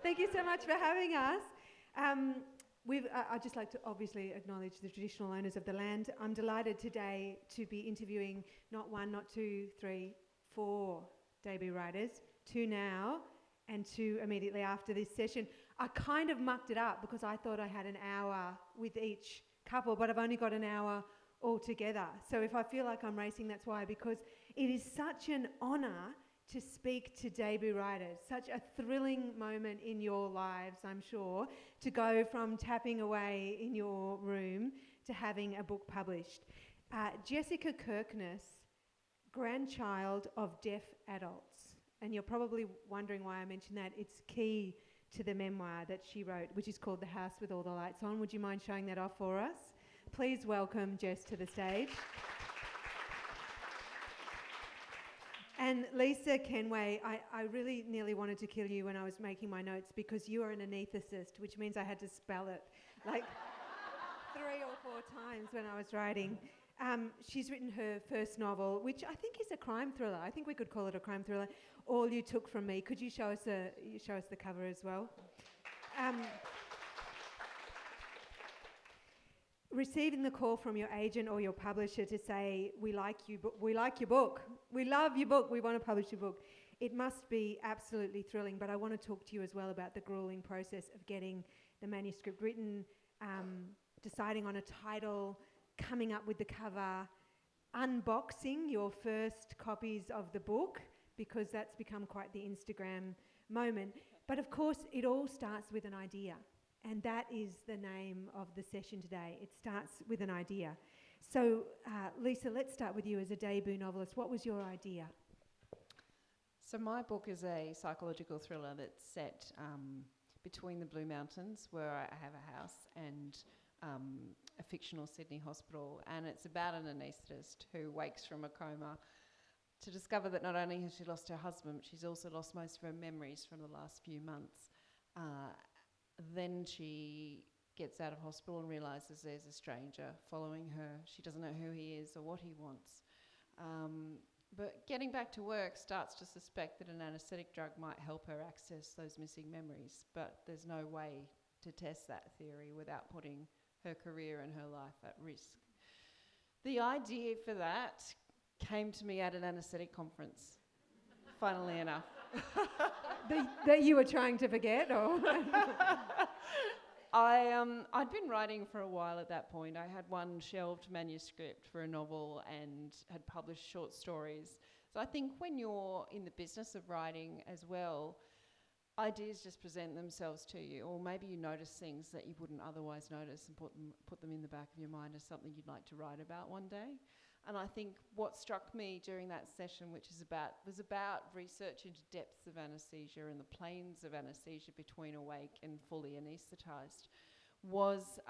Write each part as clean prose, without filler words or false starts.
Thank you so much for having us. I'd just like to obviously acknowledge the traditional owners of the land. I'm delighted today to be interviewing not one, not two, three, four debut writers, two now and two immediately after this session. I kind of mucked it up because I thought I had an hour with each couple, but I've only got an hour altogether. So if I feel like I'm racing, that's why, because it is such an honour to speak to debut writers, such a thrilling moment in your lives, I'm sure, to go from tapping away in your room to having a book published. Jessica Kirkness, grandchild of deaf adults. And you're probably wondering why I mention that. It's key to the memoir that she wrote, which is called The House with All the Lights On. Would you mind showing that off for us? Please welcome Jess to the stage. And Lisa Kenway, I really nearly wanted to kill you when I was making my notes because you are an anaesthetist, which means I had to spell it like 3 or 4 times when I was writing. She's written her first novel, which I think is a crime thriller. I think we could call it a crime thriller. All You Took From Me. Could you show us the cover as well? Receiving the call from your agent or your publisher to say, we like you, but we like your book. We love your book. We want to publish your book. It must be absolutely thrilling, but I want to talk to you as well about the grueling process of getting the manuscript written, deciding on a title, coming up with the cover, unboxing your first copies of the book, because that's become quite the Instagram moment. But of course, it all starts with an idea. And that is the name of the session today. It starts with an idea. So, Lisa, let's start with you as a debut novelist. What was your idea? So my book is a psychological thriller that's set between the Blue Mountains, where I have a house, and a fictional Sydney hospital. And it's about an anaesthetist who wakes from a coma to discover that not only has she lost her husband, but she's also lost most of her memories from the last few months. Then she gets out of hospital and realises there's a stranger following her. She doesn't know who he is or what he wants. But getting back to work, starts to suspect that an anaesthetic drug might help her access those missing memories, but there's no way to test that theory without putting her career and her life at risk. The idea for that came to me at an anaesthetic conference, funnily enough. That you were trying to forget, or? I'd been writing for a while at that point. I had one shelved manuscript for a novel and had published short stories. So I think when you're in the business of writing as well, ideas just present themselves to you, or maybe you notice things that you wouldn't otherwise notice and put them in the back of your mind as something you'd like to write about one day. And I think what struck me during that session, which was about research into depths of anaesthesia and the planes of anaesthesia between awake and fully anaesthetised, was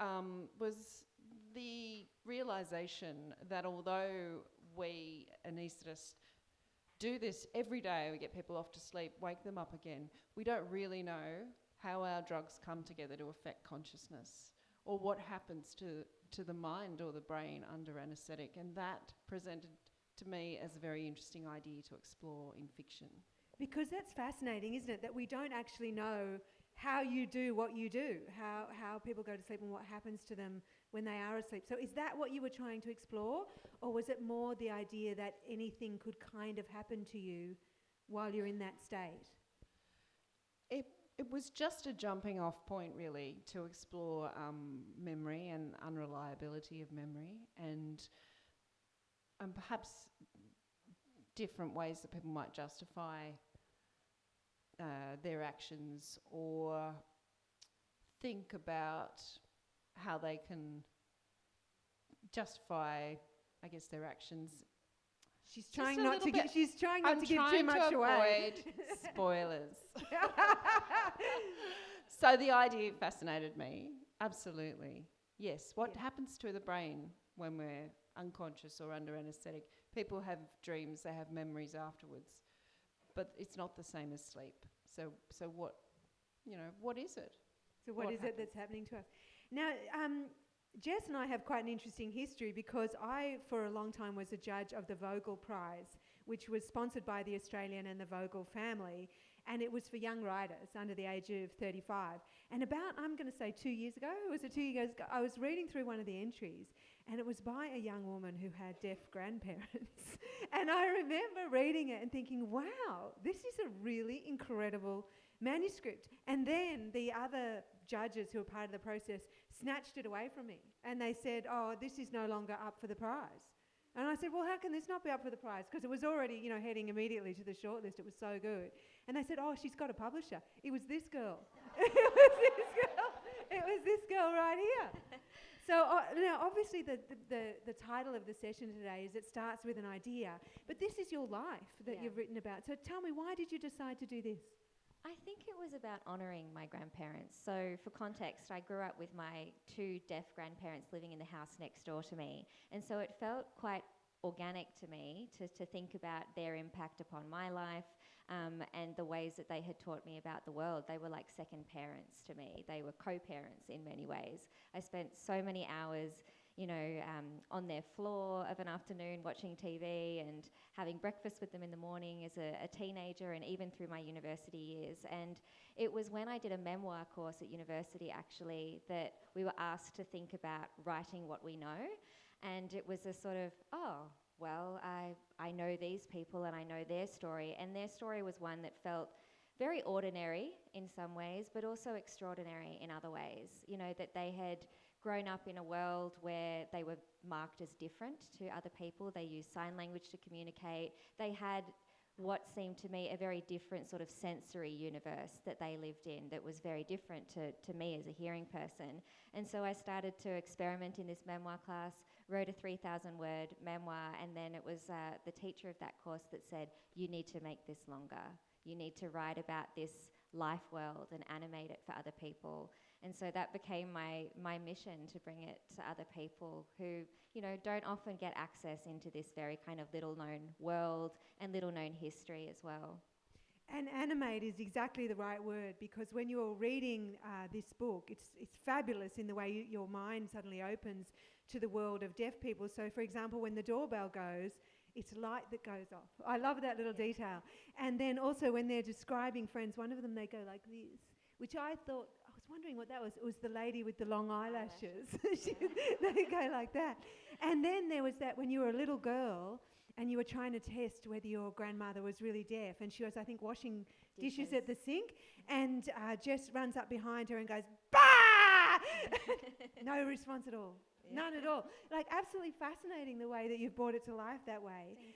the realisation that although we anaesthetists do this every day, we get people off to sleep, wake them up again, we don't really know how our drugs come together to affect consciousness, or what happens to the mind or the brain under anaesthetic. And that presented to me as a very interesting idea to explore in fiction. Because that's fascinating, isn't it? That we don't actually know how you do what you do, how people go to sleep and what happens to them when they are asleep. So is that what you were trying to explore? Or was it more the idea that anything could kind of happen to you while you're in that state? It was just a jumping off point, really, to explore memory and unreliability of memory, and perhaps different ways that people might justify their actions, or think about how they can justify, I guess, their actions. She's trying not to give too much away. Avoid spoilers. So the idea fascinated me, absolutely. Yes, what happens to the brain when we're unconscious or under anaesthetic? People have dreams, they have memories afterwards, but it's not the same as sleep. So what is it? So what is it that's happening to us? Now, Jess and I have quite an interesting history, because I, for a long time, was a judge of the Vogel Prize, which was sponsored by the Australian and the Vogel family. and it was for young writers under the age of 35. And about, I'm going to say 2 years ago, was it 2 years ago, I was reading through one of the entries, and it was by a young woman who had deaf grandparents. And I remember reading it and thinking, wow, this is a really incredible manuscript. And then the other judges who were part of the process snatched it away from me, and they said, oh, this is no longer up for the prize. And I said, well, how can this not be up for the prize? Because it was already, heading immediately to the shortlist. It was so good. And they said, oh, she's got a publisher. It was this girl. It was this girl right here. So now, obviously, the title of the session today is It Starts With an Idea. But this is your life that you've written about. So tell me, why did you decide to do this? I think it was about honouring my grandparents. So for context, I grew up with my 2 deaf grandparents living in the house next door to me. And so it felt quite organic to me to think about their impact upon my life and the ways that they had taught me about the world. They were like second parents to me. They were co-parents in many ways. I spent so many hours on their floor of an afternoon watching TV and having breakfast with them in the morning as a teenager and even through my university years. And it was when I did a memoir course at university, actually, that we were asked to think about writing what we know. And it was a sort of, I know these people and I know their story. And their story was one that felt very ordinary in some ways, but also extraordinary in other ways. That they had grown up in a world where they were marked as different to other people. They used sign language to communicate. They had what seemed to me a very different sort of sensory universe that they lived in that was very different to me as a hearing person. And so I started to experiment in this memoir class, wrote a 3,000-word memoir, and then it was the teacher of that course that said, you need to make this longer. You need to write about this life world and animate it for other people. And so that became my mission, to bring it to other people who, don't often get access into this very kind of little-known world and little-known history as well. And animate is exactly the right word, because when you're reading this book, it's fabulous in the way your mind suddenly opens to the world of deaf people. So, for example, when the doorbell goes, it's light that goes off. I love that little detail. And then also when they're describing friends, one of them, they go like this, which I thought, I was wondering what that was. It was the lady with the long eyelashes. They go like that. And then there was that when you were a little girl and you were trying to test whether your grandmother was really deaf, and she was, I think, washing dishes at the sink, and Jess runs up behind her and goes, bah! No response at all. Yeah. None at all. Like, absolutely fascinating the way that you've brought it to life that way. Thank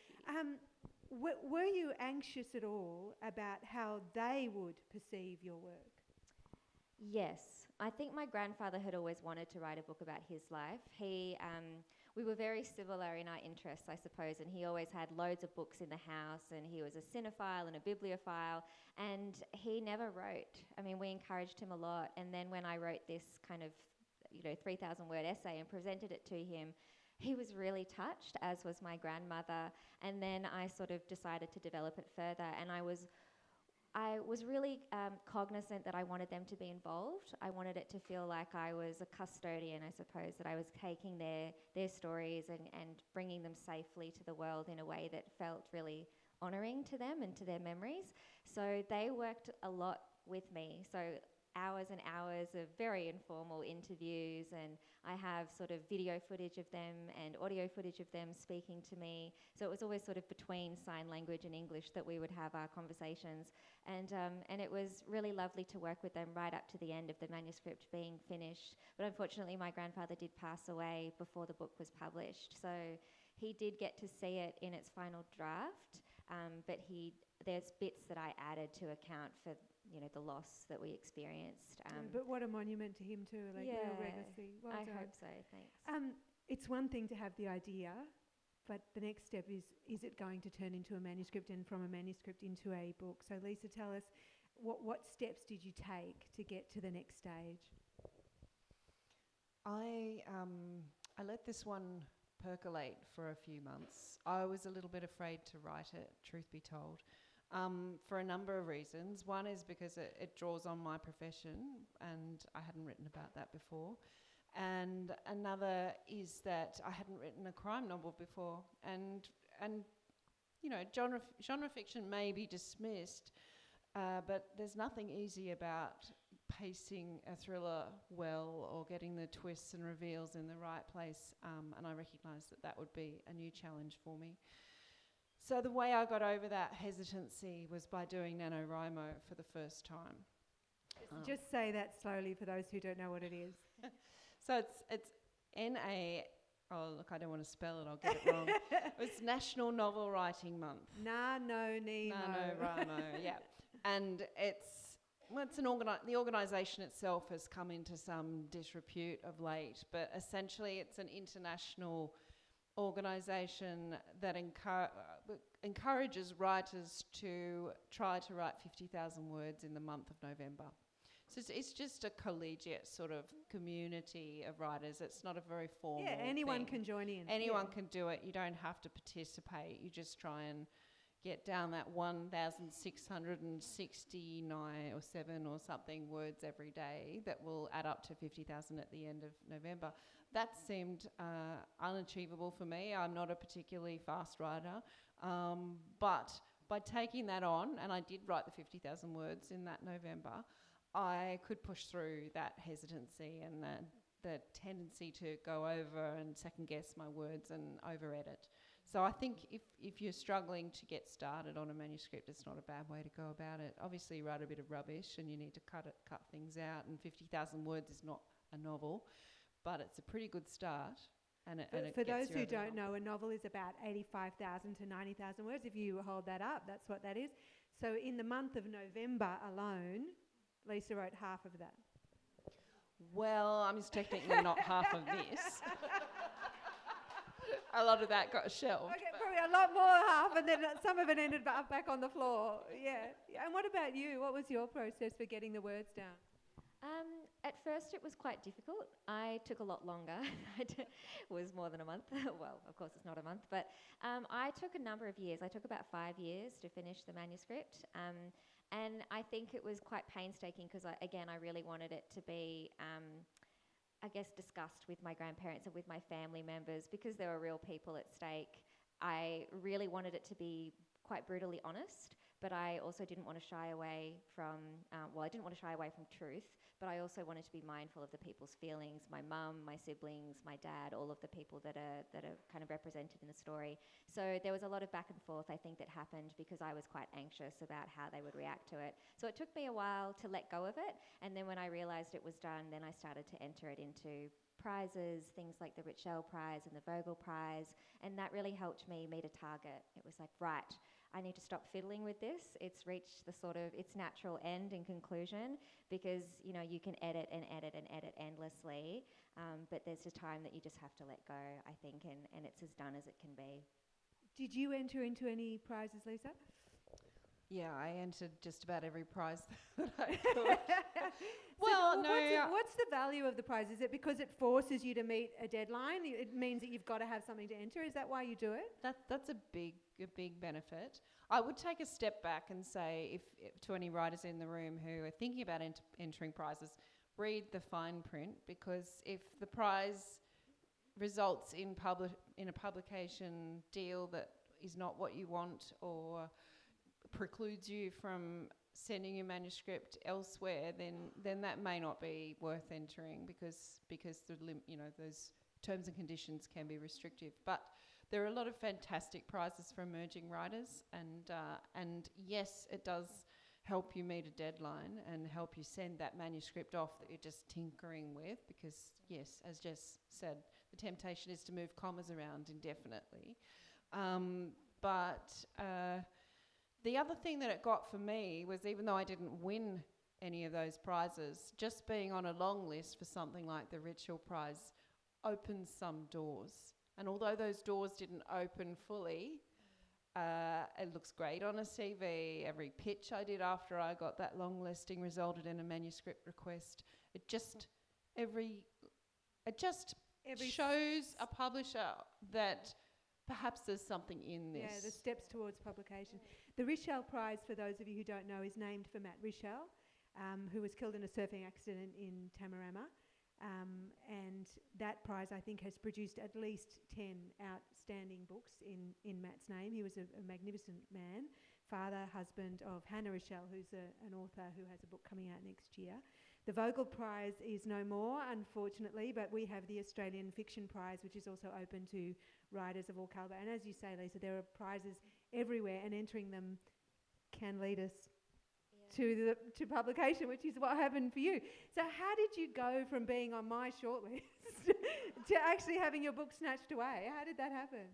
you. Were you anxious at all about how they would perceive your work? Yes. I think my grandfather had always wanted to write a book about his life. We were very similar in our interests, I suppose, and he always had loads of books in the house, and he was a cinephile and a bibliophile, and he never wrote. I mean, we encouraged him a lot, and then when I wrote this kind of 3,000-word essay and presented it to him, he was really touched, as was my grandmother. And then I sort of decided to develop it further, and I was really cognizant that I wanted them to be involved. I wanted it to feel like I was a custodian, I suppose, that I was taking their stories and bringing them safely to the world in a way that felt really honouring to them and to their memories. So they worked a lot with me. So hours and hours of very informal interviews, and I have sort of video footage of them and audio footage of them speaking to me. So it was always sort of between sign language and English that we would have our conversations, and it was really lovely to work with them right up to the end of the manuscript being finished. But unfortunately, my grandfather did pass away before the book was published, so he did get to see it in its final draft, but there's bits that I added to account for the loss that we experienced. But what a monument to him too, like real legacy. Well I done. hope so, thanks. It's one thing to have the idea, but the next step is it going to turn into a manuscript, and from a manuscript into a book? So Lisa, tell us, what steps did you take to get to the next stage? I let this one percolate for a few months. I was a little bit afraid to write it, truth be told. For a number of reasons. One is because it draws on my profession, and I hadn't written about that before. And another is that I hadn't written a crime novel before. And genre fiction may be dismissed But there's nothing easy about pacing a thriller well or getting the twists and reveals in the right place, and I recognised that that would be a new challenge for me. So the way I got over that hesitancy was by doing NaNoWriMo for the first time. Just say that slowly for those who don't know what it is. So it's N-A... Oh, look, I don't want to spell it. I'll get it wrong. It's National Novel Writing Month. NaNoWriMo. NaNoWriMo, yeah. And the organisation itself has come into some disrepute of late, but essentially it's an international organisation that encourages writers to try to write 50,000 words in the month of November. So it's just a collegiate sort of community of writers. It's not a very formal Yeah, anyone thing. can join in. Anyone can do it. You don't have to participate. You just try and get down that 1,669 or 7 or something words every day that will add up to 50,000 at the end of November. That seemed unachievable for me. I'm not a particularly fast writer. But by taking that on, and I did write the 50,000 words in that November, I could push through that hesitancy and the tendency to go over and second guess my words and over edit. So I think if you're struggling to get started on a manuscript, it's not a bad way to go about it. Obviously, you write a bit of rubbish and you need to cut things out, and 50,000 words is not a novel, but it's a pretty good start. And it For gets those you who over the don't hump. know, a novel is about 85,000 to 90,000 words. If you hold that up, that's what that is. So in the month of November alone, Lisa wrote half of that. Well, I'm just technically not half of this. A lot of that got shelved. Okay, probably a lot more half, and then some of it ended up back on the floor. Yeah. And what about you? What was your process for getting the words down? At first, it was quite difficult. I took a lot longer. It was more than a month. Well, of course, it's not a month, but I took a number of years. I took about 5 years to finish the manuscript. And I think it was quite painstaking because, I really wanted it to be, discussed with my grandparents and with my family members because there were real people at stake. I really wanted it to be quite brutally honest, but I also didn't want to shy away from, I didn't want to shy away from truth, but I also wanted to be mindful of the people's feelings, my mum, my siblings, my dad, all of the people that are kind of represented in the story. So there was a lot of back and forth, I think, that happened because I was quite anxious about how they would react to it. So it took me a while to let go of it, and then when I realised it was done, then I started to enter it into prizes, things like the Richel Prize and the Vogel Prize, and that really helped me meet a target. It was like, right, I need to stop fiddling with this. It's reached the sort of its natural end and conclusion because, you can edit and edit and edit endlessly, but there's a time that you just have to let go, I think, and it's as done as it can be. Did you enter into any prizes, Lisa? Yeah, I entered just about every prize that I could. What's the value of the prize? Is it because it forces you to meet a deadline? It means that you've got to have something to enter? Is that why you do it? That's a big benefit. I would take a step back and say, if to any writers in the room who are thinking about entering prizes, read the fine print, because if the prize results in a publication deal that is not what you want or precludes you from sending your manuscript elsewhere, then that may not be worth entering because those terms and conditions can be restrictive. But there are a lot of fantastic prizes for emerging writers, and yes, it does help you meet a deadline and help you send that manuscript off that you're just tinkering with, because yes, as Jess said, the temptation is to move commas around indefinitely. But the other thing that it got for me was, even though I didn't win any of those prizes, just being on a long list for something like the Richel Prize opens some doors. And although those doors didn't open fully, it looks great on a CV. Every pitch I did after I got that long listing resulted in a manuscript request. It just shows a publisher that perhaps there's something in this. Yeah, the steps towards publication. The Richel Prize, for those of you who don't know, is named for Matt Richel, who was killed in a surfing accident in Tamarama. And that prize, I think, has produced at least 10 outstanding books in Matt's name. He was a magnificent man, father, husband of Hannah Rochelle, who's an author who has a book coming out next year. The Vogel Prize is no more, unfortunately, but we have the Australian Fiction Prize, which is also open to writers of all calibre. And as you say, Lisa, there are prizes everywhere, and entering them can lead us to publication, which is what happened for you. So how did you go from being on my shortlist to actually having your book snatched away? How did that happen?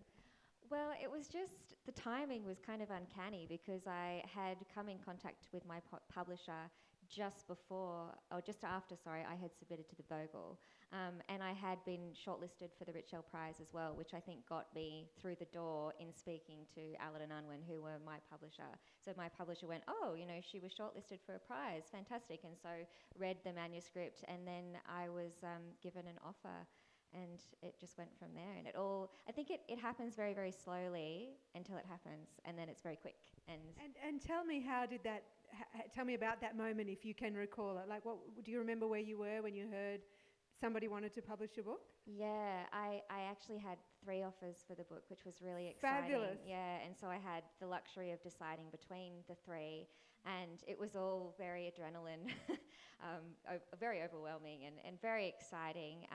Well, it was just, the timing was kind of uncanny because I had come in contact with my publisher just after I had submitted to the Vogel. And I had been shortlisted for the Richell Prize as well, which I think got me through the door in speaking to Allen and Unwin, who were my publisher. So my publisher went, oh, she was shortlisted for a prize, fantastic. And so read the manuscript, and then I was given an offer, and it just went from there. And I think it happens very, very slowly until it happens, and then it's very quick. And tell me, how did that, tell me about that moment, if you can recall it. Like, what do you remember where you were when you heard somebody wanted to publish your book? Yeah, I actually had 3 offers for the book, which was really exciting. Fabulous. Yeah, and so I had the luxury of deciding between the 3, and it was all very adrenaline, very overwhelming and very exciting.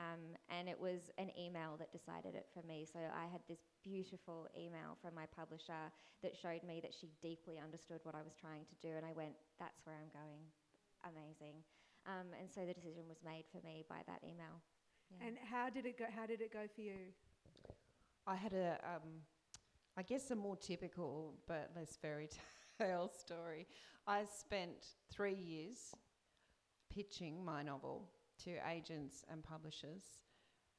And it was an email that decided it for me. So I had this beautiful email from my publisher that showed me that she deeply understood what I was trying to do, and I went, that's where I'm going. Amazing. And so the decision was made for me by that email. Yeah. And how did it go? How did it go for you? I had I guess a more typical but less fairy tale story. I spent 3 years pitching my novel to agents and publishers.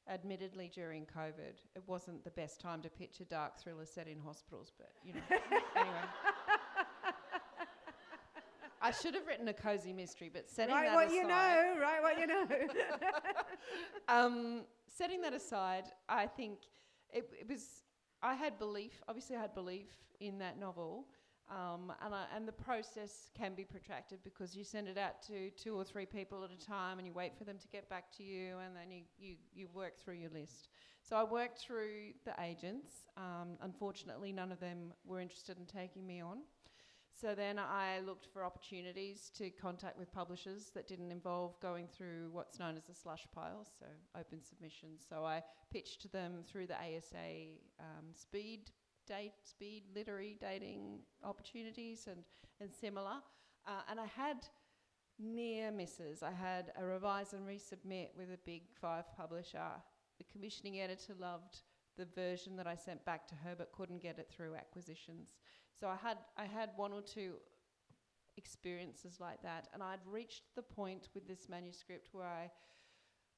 Admittedly, during COVID, it wasn't the best time to pitch a dark thriller set in hospitals, but anyway. I should have written a cosy mystery, but setting that aside... Write what you know. Setting that aside, I think it was... I had belief in that novel, and the process can be protracted because you send it out to 2 or 3 people at a time, and you wait for them to get back to you, and then you work through your list. So I worked through the agents. Unfortunately, none of them were interested in taking me on. So then I looked for opportunities to contact with publishers that didn't involve going through what's known as a slush pile, so open submissions. So I pitched them through the ASA speed literary dating opportunities and similar. And I had near misses. I had a revise and resubmit with a big 5 publisher. The commissioning editor loved the version that I sent back to her but couldn't get it through acquisitions. So I had 1 or 2 experiences like that, and I'd reached the point with this manuscript where I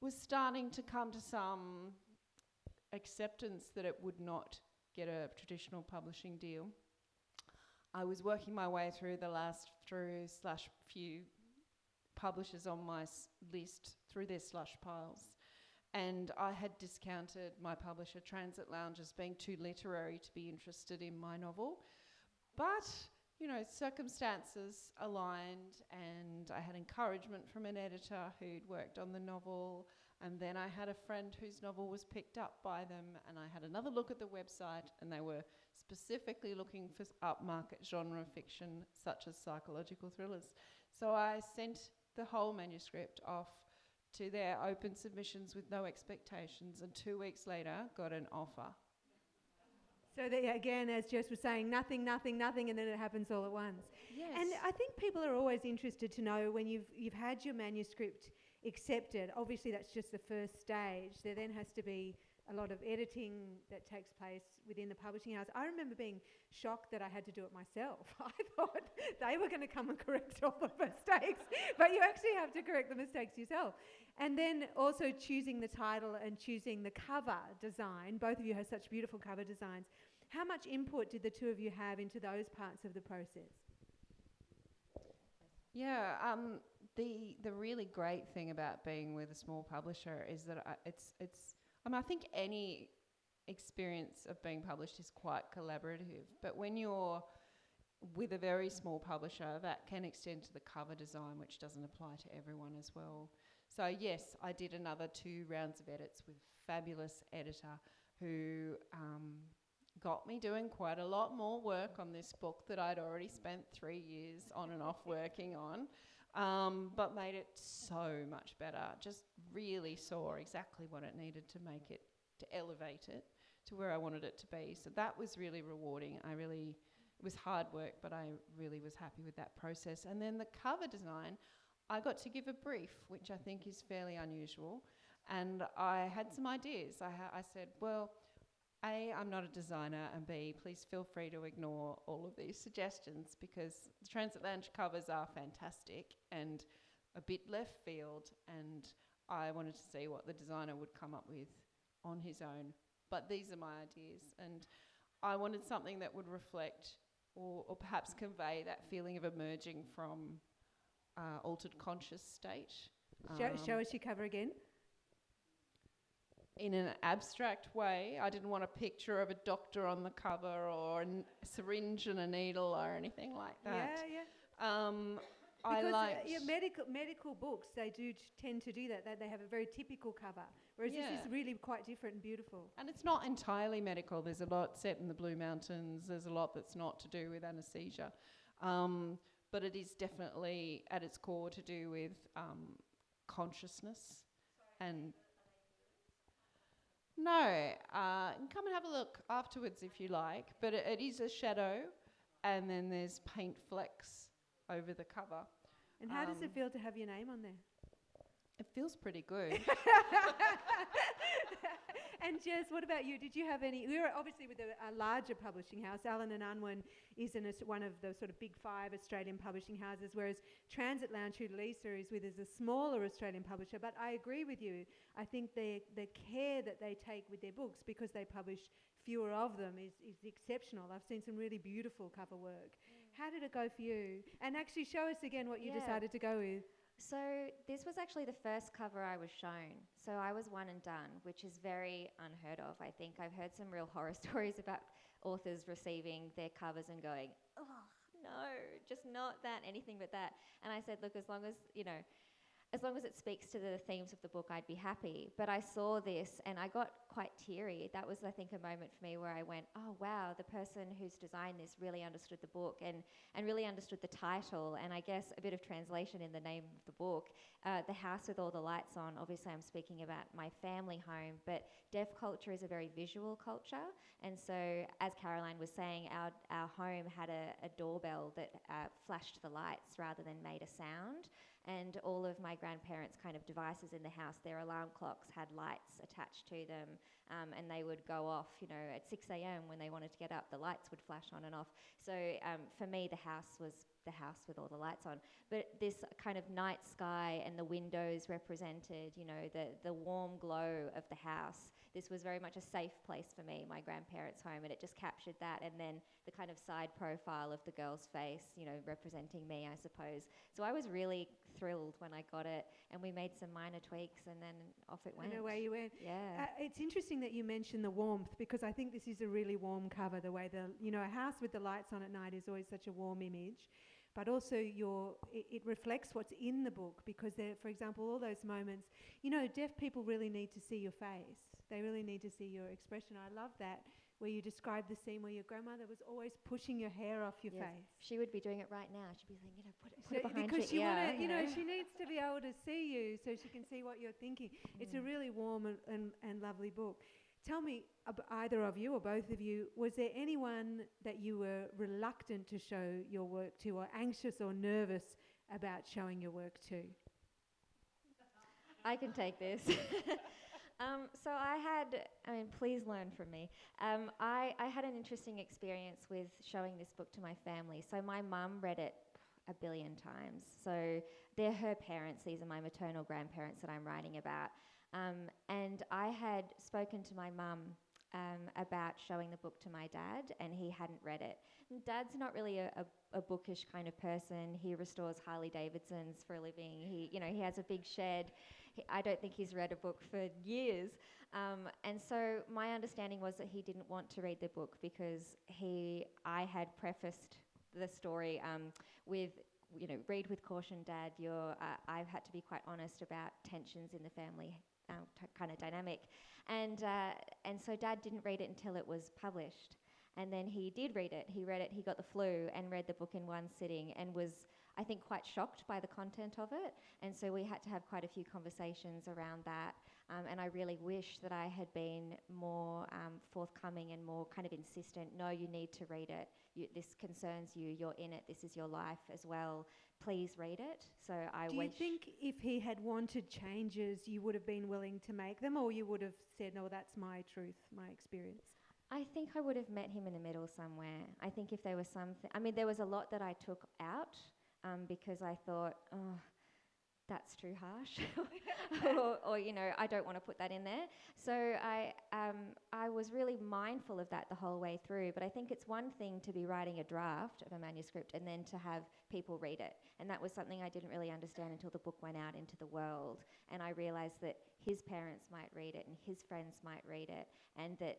was starting to come to some acceptance that it would not get a traditional publishing deal. I was working my way through the last few publishers on my list through their slush piles, and I had discounted my publisher Transit Lounge as being too literary to be interested in my novel. But, circumstances aligned, and I had encouragement from an editor who'd worked on the novel, and then I had a friend whose novel was picked up by them, and I had another look at the website, and they were specifically looking for upmarket genre fiction, such as psychological thrillers. So I sent the whole manuscript off to their open submissions with no expectations, and 2 weeks later got an offer. So that, again, as Jess was saying, nothing, and then it happens all at once. Yes. And I think people are always interested to know when you've had your manuscript accepted. Obviously, that's just the first stage. There then has to be a lot of editing that takes place within the publishing house. I remember being shocked that I had to do it myself. I thought they were going to come and correct all the mistakes, but you actually have to correct the mistakes yourself. And then also choosing the title and choosing the cover design. Both of you have such beautiful cover designs. How much input did the 2 of you have into those parts of the process? Yeah, the really great thing about being with a small publisher is that I think any experience of being published is quite collaborative, but when you're with a very small publisher, that can extend to the cover design, which doesn't apply to everyone as well. So yes, I did another 2 rounds of edits with a fabulous editor who got me doing quite a lot more work on this book that I'd already spent 3 years on and off working on, but made it so much better. Just really saw exactly what it needed to make it, to elevate it to where I wanted it to be. So that was really rewarding. It was hard work, but I really was happy with that process. And then the cover design, I got to give a brief, which I think is fairly unusual. And I had some ideas. I said, well, A, I'm not a designer, and B, please feel free to ignore all of these suggestions, because the transatlantic covers are fantastic and a bit left field, and I wanted to see what the designer would come up with on his own. But these are my ideas, and I wanted something that would reflect or perhaps convey that feeling of emerging from altered conscious state. Show us your cover again. In an abstract way. I didn't want a picture of a doctor on the cover or a syringe and a needle or anything like that. Yeah. I Because liked medical books, they do tend to do that. They have a very typical cover, whereas this is really quite different and beautiful. And it's not entirely medical. There's a lot set in the Blue Mountains. There's a lot that's not to do with anaesthesia. But it is definitely at its core to do with consciousness. And no, come and have a look afterwards if you like. But it is a shadow, and then there's paint flecks over the cover. And how does it feel to have your name on there? It feels pretty good. And Jess, what about you? Did you have any? We were obviously with a larger publishing house. Allen and Unwin is one of the sort of big 5 Australian publishing houses, whereas Transit Lounge, who Lisa is with, is a smaller Australian publisher. But I agree with you. I think the care that they take with their books, because they publish fewer of them, is exceptional. I've seen some really beautiful cover work. How did it go for you? And actually show us again what you decided to go with. So this was actually the first cover I was shown. So I was one and done, which is very unheard of, I think. I've heard some real horror stories about authors receiving their covers and going, oh, no, just not that, anything but that. And I said, look, as long as it speaks to the themes of the book, I'd be happy. But I saw this and I got quite teary. That was, I think, a moment for me where I went, oh, wow, the person who's designed this really understood the book and really understood the title, and I guess a bit of translation in the name of the book. The House with All the Lights On, obviously I'm speaking about my family home, but deaf culture is a very visual culture. And so, as Caroline was saying, our home had a doorbell that flashed the lights rather than made a sound. And all of my grandparents' kind of devices in the house, their alarm clocks had lights attached to them, and they would go off, at 6 a.m. when they wanted to get up, the lights would flash on and off. So for me, the house was the house with all the lights on. But this kind of night sky and the windows represented, the warm glow of the house. This was very much a safe place for me, my grandparents' home, and it just captured that. And then the kind of side profile of the girl's face, representing me, I suppose. So I was really thrilled when I got it, and we made some minor tweaks, and then off it went. And away you went. Yeah. It's interesting that you mentioned the warmth, because I think this is a really warm cover. The way a house with the lights on at night is always such a warm image. But also it reflects what's in the book, because for example, all those moments, deaf people really need to see your face. They really need to see your expression. I love that, where you describe the scene where your grandmother was always pushing your hair off your face. She would be doing it right now. She'd be saying, put it behind because your ear. She needs to be able to see you so she can see what you're thinking. It's a really warm and lovely book. Tell me, either of you or both of you, was there anyone that you were reluctant to show your work to, or anxious or nervous about showing your work to? I can take this. So please learn from me. I had an interesting experience with showing this book to my family. So my mum read it a billion times. So they're her parents. These are my maternal grandparents that I'm writing about. And I had spoken to my mum about showing the book to my dad, and he hadn't read it. And Dad's not really a bookish kind of person. He restores Harley Davidsons for a living. He has a big shed. I don't think he's read a book for years. And so my understanding was that he didn't want to read the book because I had prefaced the story with, read with caution, Dad. I've had to be quite honest about tensions in the family kind of dynamic. And so Dad didn't read it until it was published. And then he did read it. He read it, he got the flu and read the book in one sitting and was, I think, quite shocked by the content of it. And so we had to have quite a few conversations around that. And I really wish that I had been more forthcoming and more kind of insistent. No, you need to read it. This concerns you. You're in it. This is your life as well. Please read it. So I Do you think if he had wanted changes, you would have been willing to make them, or you would have said, no, that's my truth, my experience? I think I would have met him in the middle somewhere. I think if there was something... I mean, there was a lot that I took out because I thought, oh, that's too harsh. or, you know, I don't want to put that in there. So I was really mindful of that the whole way through. But I think it's one thing to be writing a draft of a manuscript and then to have people read it. And that was something I didn't really understand until the book went out into the world. And I realised that his parents might read it and his friends might read it, and that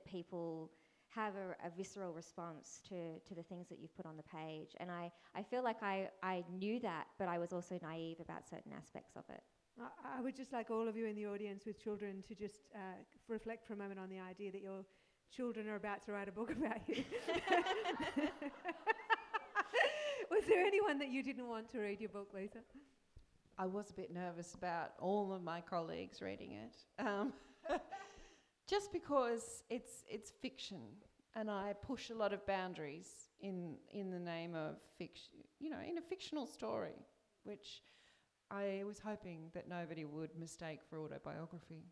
people have a visceral response to the things that you've put on the page. And I feel like I knew that, but I was also naive about certain aspects of it. I would just like all of you in the audience with children to just reflect for a moment on the idea that your children are about to write a book about you. Was there anyone that you didn't want to read your book, Lisa? I was a bit nervous about all of my colleagues reading it. Just because it's fiction, and I push a lot of boundaries in the name of fiction, you know, in a fictional story, which I was hoping that nobody would mistake for autobiography.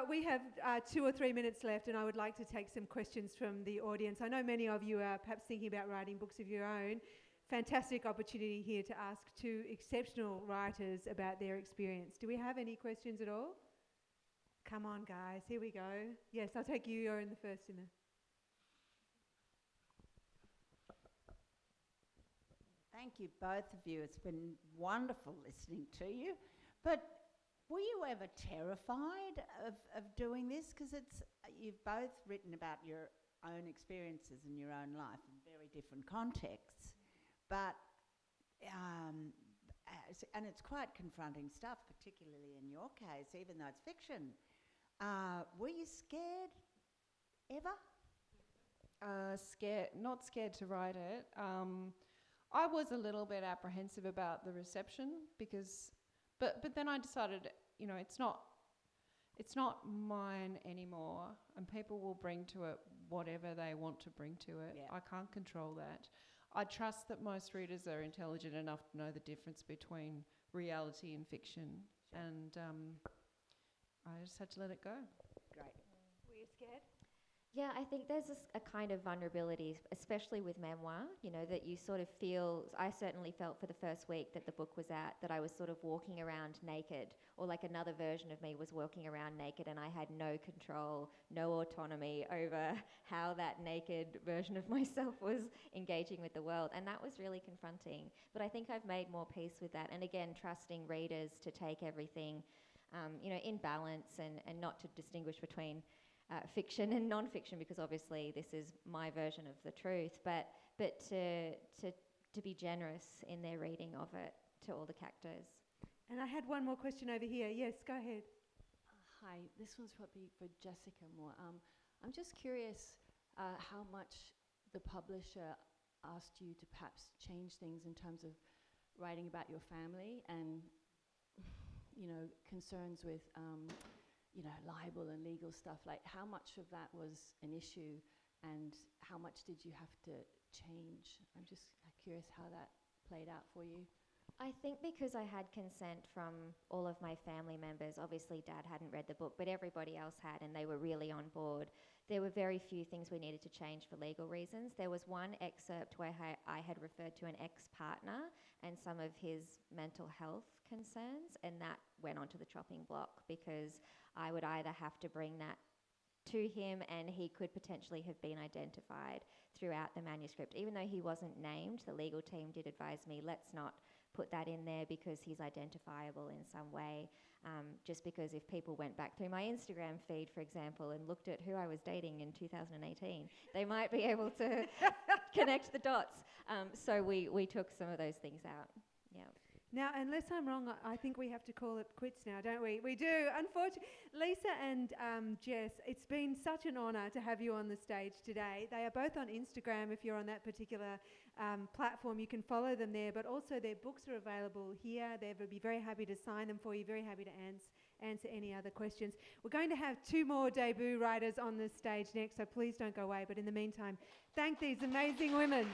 We have 2 or 3 minutes left, and I would like to take some questions from the audience. I know many of you are perhaps thinking about writing books of your own. Fantastic opportunity here to ask 2 exceptional writers about their experience. Do we have any questions at all? Come on, guys, here we go. Yes, I'll take you. You're in the first in there. Thank you, both of you. It's been wonderful listening to you. But were you ever terrified of doing this? Because you've both written about your own experiences in your own life in very different contexts. But, and it's quite confronting stuff, particularly in your case, even though it's fiction. Were you scared ever? Not scared to write it. I was a little bit apprehensive about the reception because, but then I decided, you know, it's not mine anymore, and people will bring to it whatever they want to bring to it. Yeah. I can't control that. I trust that most readers are intelligent enough to know the difference between reality and fiction, and I just had to let it go. Great. Were you scared? Yeah, I think there's a kind of vulnerability, especially with memoir, you know, that you sort of feel... I certainly felt for the first week that the book was out that I was sort of walking around naked, or like another version of me was walking around naked, and I had no control, no autonomy over how that naked version of myself was engaging with the world. And that was really confronting. But I think I've made more peace with that. And again, trusting readers to take everything, you know, in balance, and not to distinguish between fiction and non-fiction, because obviously this is my version of the truth, but to be generous in their reading of it to all the characters. And I had one more question over here. Yes, go ahead. Hi, this one's probably for Jessica more. I'm just curious how much the publisher asked you to perhaps change things in terms of writing about your family and, you know, concerns with you know, libel and legal stuff. Like, how much of that was an issue, and how much did you have to change? I'm just curious how that played out for you. I think because I had consent from all of my family members, obviously Dad hadn't read the book, but everybody else had, and they were really on board. There were very few things we needed to change for legal reasons. There was one excerpt where I had referred to an ex-partner and some of his mental health concerns, and that went onto the chopping block because I would either have to bring that to him, and he could potentially have been identified throughout the manuscript. Even though he wasn't named, the legal team did advise me, let's not put that in there because he's identifiable in some way. Just because if people went back through my Instagram feed, for example, and looked at who I was dating in 2018, they might be able to connect the dots. So we took some of those things out. Yeah. Now, unless I'm wrong, I think we have to call it quits now, don't we? We do, unfortunately. Lisa and Jess, it's been such an honour to have you on the stage today. They are both on Instagram. If you're on that particular platform, you can follow them there, but also their books are available here. They would be very happy to sign them for you, very happy to answer any other questions. We're going to have 2 more debut writers on the stage next, so please don't go away. But in the meantime, thank these amazing women.